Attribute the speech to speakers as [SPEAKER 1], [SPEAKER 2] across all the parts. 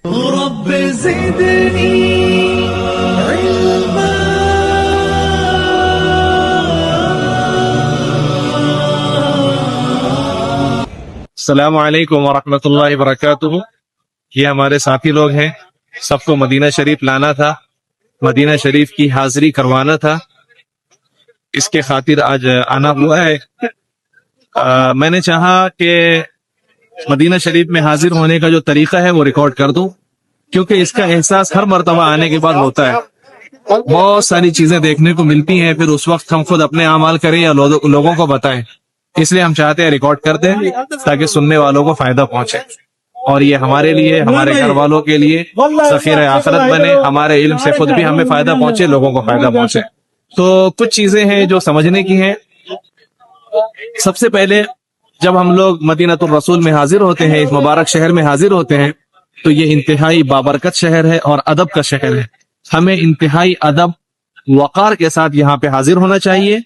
[SPEAKER 1] رب زدني علما.
[SPEAKER 2] السلام علیکم ورحمۃ اللہ وبرکاتہ. یہ ہمارے ساتھی لوگ ہیں، سب کو مدینہ شریف لانا تھا، مدینہ شریف کی حاضری کروانا تھا، اس کے خاطر آج آنا ہوا ہے. میں نے چاہا کہ مدینہ شریف میں حاضر ہونے کا جو طریقہ ہے وہ ریکارڈ کر دوں، کیونکہ اس کا احساس ہر مرتبہ آنے کے بعد ہوتا ہے. بہت ساری چیزیں دیکھنے کو ملتی ہیں، پھر اس وقت ہم خود اپنے اعمال کریں یا لوگوں کو بتائیں. اس لیے ہم چاہتے ہیں ریکارڈ کر دیں تاکہ سننے والوں کو فائدہ پہنچے، اور یہ ہمارے لیے، ہمارے گھر والوں کے لیے ذخیرہ آخرت بنے، ہمارے علم سے خود بھی ہمیں فائدہ پہنچے، لوگوں کو فائدہ پہنچے. تو کچھ چیزیں ہیں جو سمجھنے کی ہیں. سب سے پہلے جب ہم لوگ مدینہ الرسول میں حاضر ہوتے ہیں، اس مبارک شہر میں حاضر ہوتے ہیں، تو یہ انتہائی بابرکت شہر ہے اور ادب کا شہر ہے. ہمیں انتہائی ادب وقار کے ساتھ یہاں پہ حاضر ہونا چاہیے،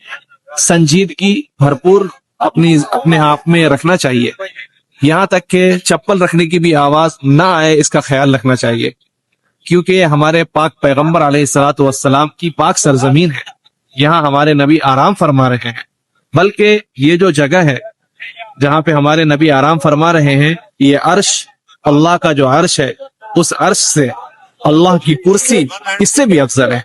[SPEAKER 2] سنجیدگی بھرپور اپنے آپ میں رکھنا چاہیے، یہاں تک کہ چپل رکھنے کی بھی آواز نہ آئے اس کا خیال رکھنا چاہیے، کیونکہ ہمارے پاک پیغمبر علیہ الصلوۃ والسلام کی پاک سرزمین ہے. یہاں ہمارے نبی آرام فرما رہے ہیں، بلکہ یہ جو جگہ ہے جہاں پہ ہمارے نبی آرام فرما رہے ہیں، یہ عرش، اللہ کا جو عرش ہے، اس عرش سے اللہ کی کرسی اس سے بھی افضل ہے.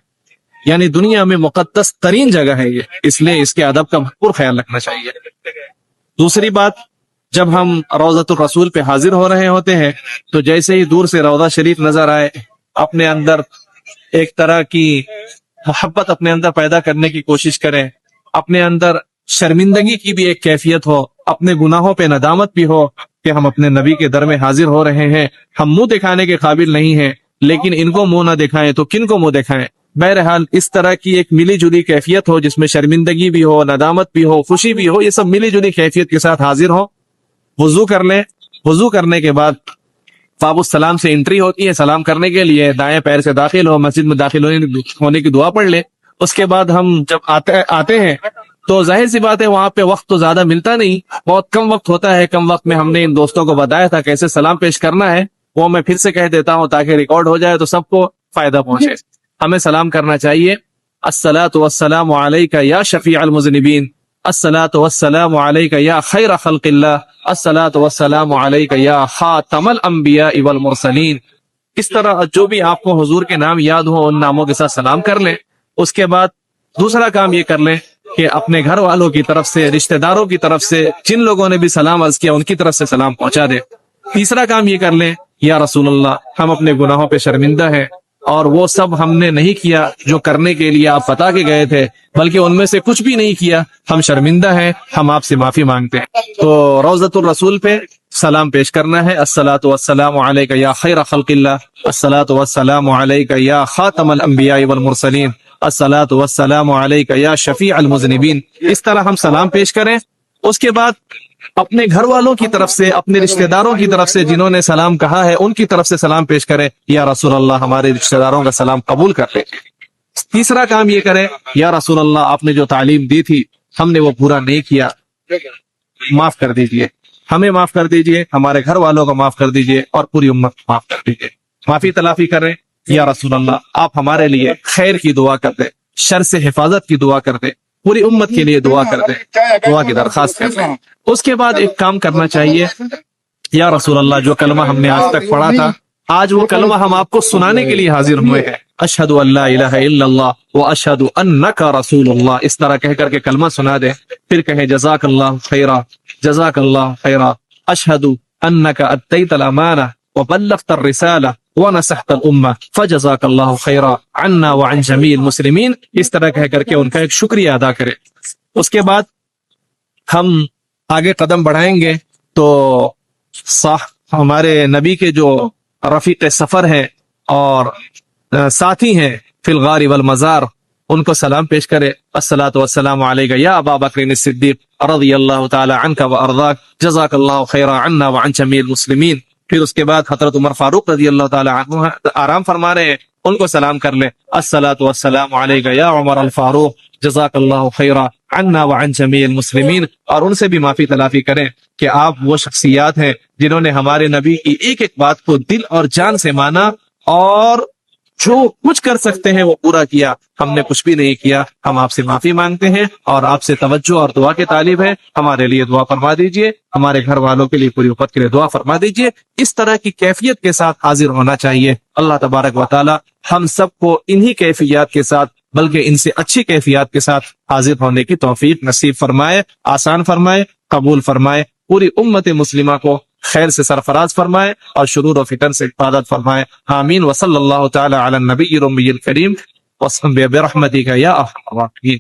[SPEAKER 2] یعنی دنیا میں مقدس ترین جگہ ہے یہ، اس لیے اس کے ادب کا بھرپور خیال رکھنا چاہیے. دوسری بات، جب ہم روضۃ الرسول پہ حاضر ہو رہے ہوتے ہیں تو جیسے ہی دور سے روضہ شریف نظر آئے، اپنے اندر ایک طرح کی محبت اپنے اندر پیدا کرنے کی کوشش کریں، اپنے اندر شرمندگی کی بھی ایک کیفیت ہو، اپنے گناہوں پہ ندامت بھی ہو کہ ہم اپنے نبی کے در میں حاضر ہو رہے ہیں، ہم منہ دکھانے کے قابل نہیں ہیں، لیکن ان کو منہ نہ دکھائیں تو کن کو منہ دکھائیں. بہرحال اس طرح کی ایک ملی جلی کیفیت ہو جس میں شرمندگی بھی ہو، ندامت بھی ہو، خوشی بھی ہو، یہ سب ملی جلی کیفیت کے ساتھ حاضر ہو. وضو کر لیں، وضو کرنے کے بعد باب السلام سے انٹری ہوتی ہے سلام کرنے کے لیے، دائیں پیر سے داخل ہو، مسجد میں داخل ہونے کی دعا پڑھ لیں. اس کے بعد ہم جب آتے ہیں تو ظاہر سی بات ہے وہاں پہ وقت تو زیادہ ملتا نہیں، بہت کم وقت ہوتا ہے. کم وقت میں ہم نے ان دوستوں کو بتایا تھا کیسے سلام پیش کرنا ہے، وہ میں پھر سے کہہ دیتا ہوں تاکہ ریکارڈ ہو جائے تو سب کو فائدہ پہنچے. ہمیں سلام کرنا چاہیے، الصلاۃ والسلام علیک یا شفیع المذنبین، الصلاۃ والسلام علیک یا خیر خلق اللہ، الصلاۃ والسلام علیک یا خاتم الانبیاء والمرسلین. اس طرح جو بھی آپ کو حضور کے نام یاد ہو ان ناموں کے ساتھ سلام کر لیں. اس کے بعد دوسرا کام یہ کر لیں کہ اپنے گھر والوں کی طرف سے، رشتہ داروں کی طرف سے، جن لوگوں نے بھی سلام عرض کیا ان کی طرف سے سلام پہنچا دیں. تیسرا کام یہ کر لیں، یا رسول اللہ ہم اپنے گناہوں پہ شرمندہ ہیں، اور وہ سب ہم نے نہیں کیا جو کرنے کے لیے آپ بتا کے گئے تھے، بلکہ ان میں سے کچھ بھی نہیں کیا، ہم شرمندہ ہیں، ہم آپ سے معافی مانگتے ہیں. تو روضۃ الرسول پہ سلام پیش کرنا ہے، الصلاۃ والسلام علیک یا خیر خلق اللہ، الصلاۃ والسلام علیک یا خاتم الانبیاء والمرسلین، الصلاۃ والسلام علیک یا شفیع المذنبین. اس طرح ہم سلام پیش کریں. اس کے بعد اپنے گھر والوں کی طرف سے، اپنے رشتہ داروں کی طرف سے جنہوں نے سلام کہا ہے ان کی طرف سے سلام پیش کریں، یا رسول اللہ ہمارے رشتہ داروں کا سلام قبول کر لیں. تیسرا کام یہ کریں، یا رسول اللہ آپ نے جو تعلیم دی تھی ہم نے وہ پورا نہیں کیا، معاف کر دیجئے، ہمیں معاف کر دیجئے، ہمارے گھر والوں کو معاف کر دیجئے، اور پوری امت کو معاف کر دیجئے. معافی تلافی کریں. یا رسول اللہ آپ ہمارے لیے خیر کی دعا کر دیں، شر سے حفاظت کی دعا کر دیں، پوری امت کے لیے دعا کر دیں، دعا کی درخواست کر دیں. اس کے بعد ایک کام کرنا چاہیے، یا رسول اللہ جو کلمہ ہم نے آج تک پڑھا تھا، آج وہ کلمہ ہم آپ کو سنانے کے لیے حاضر ہوئے ہیں. اشہد ان لا الہ الا اللہ واشہد انک رسول اللہ. اس طرح کہہ کر کے کلمہ سنا دیں، پھر کہیں جزاک اللہ خیرا، جزاک اللہ خیرا، اشہد انک ادیت الامانہ وبلغت الرسالہ ونصحت الامہ فجزاک اللہ خیرا عنا وعن جمیع المسلمین. اس طرح کہہ کر کے ان کا ایک شکریہ ادا کرے. اس کے بعد ہم آگے قدم بڑھائیں گے تو ہمارے نبی کے جو رفیق سفر ہیں اور ساتھی ہیں فی الغار والمزار، ان کو سلام پیش کرے. الصلاۃ والسلام علیک یا ابا بکر الصدیق رضی اللہ تعالی عنک وارضاک، جزاک اللہ خیرا عنا وعن جمیع المسلمین. پھر اس کے بعد حضرت عمر فاروق رضی اللہ تعالی عنہ آرام فرما رہے ہیں، ان کو سلام کر لیں. الصلاۃ والسلام علیک یا عمر الفاروق جزاک اللہ خیرا عنا وعن جمیع المسلمین. اور ان سے بھی معافی تلافی کریں کہ آپ وہ شخصیات ہیں جنہوں نے ہمارے نبی کی ایک ایک بات کو دل اور جان سے مانا اور جو کچھ کر سکتے ہیں وہ پورا کیا. ہم نے کچھ بھی نہیں کیا. ہم آپ سے معافی مانگتے ہیں اور آپ سے توجہ اور دعا کے طالب ہیں. ہمارے لیے دعا فرما دیجئے, ہمارے گھر والوں کے لیے, پوری امت کے لیے دعا فرما دیجئے. اس طرح کی کیفیت کے ساتھ حاضر ہونا چاہیے. اللہ تبارک و تعالی ہم سب کو انہی کیفیات کے ساتھ بلکہ ان سے اچھی کیفیات کے ساتھ حاضر ہونے کی توفیق نصیب فرمائے, آسان فرمائے, قبول فرمائے. پوری امت مسلمہ کو خیر سے سرفراز فرمائے اور شرور و فتن سے حفاظت فرمائے. آمین. وصلی اللہ تعالی علی النبی الرمی الکریم وصحبہ برحمتک یا ارحم الراحمین.